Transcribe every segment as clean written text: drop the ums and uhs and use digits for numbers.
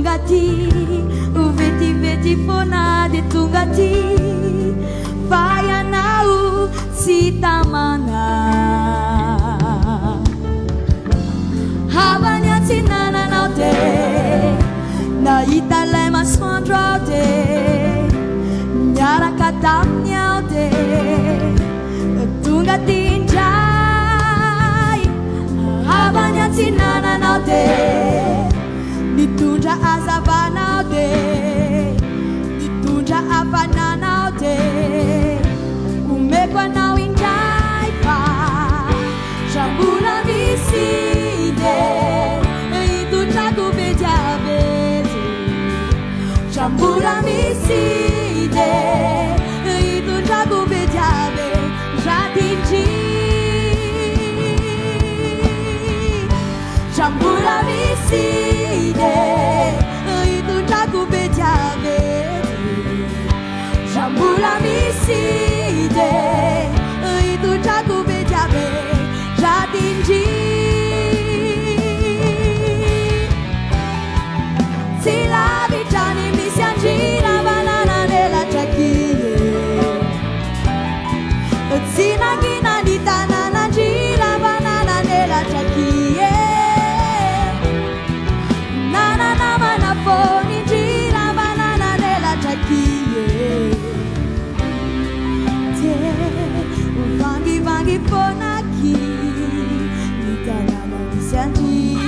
tonga ty, vetivety foana de tonga ty, fa ianao tsy tamana. Havany antsinananao de nahita lay masoandro ao de niaraka taminy ao de tonga ty indray. Havany antsinananao de nitondra azavanao de nitondra hafananao de omeko anao indray fa sambola misy de hitondrako vediavety. Sambola misy de hitondrako vediave ratindry. Sambola misy de hitondrako vediavety. Sambola misy de hitondrako vediave ratindry. Tsy lavitrany misy andrina banana nelatrakie, tsy nangina ny tananandrina banana nelatrakie, nananamana fonindrina banana nelatrakie, te vangivangy fonaky ny tanana misy andrina.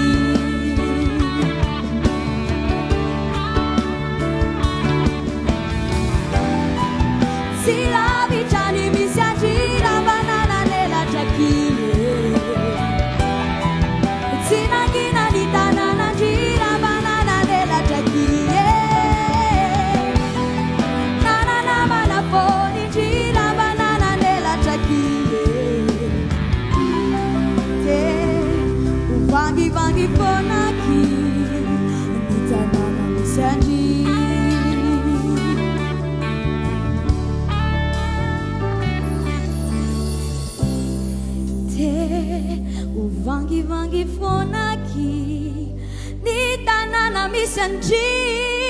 Tsy lavitrany misy andrina banana nelatrakie, tsy nangina ny tananandrina banana nelatrakie, nananamana fonindrina banana nelatrakie, te vangivangy fonaky ny tanana misy andrina. Vangivangy fonaky ny tanana misy andrina.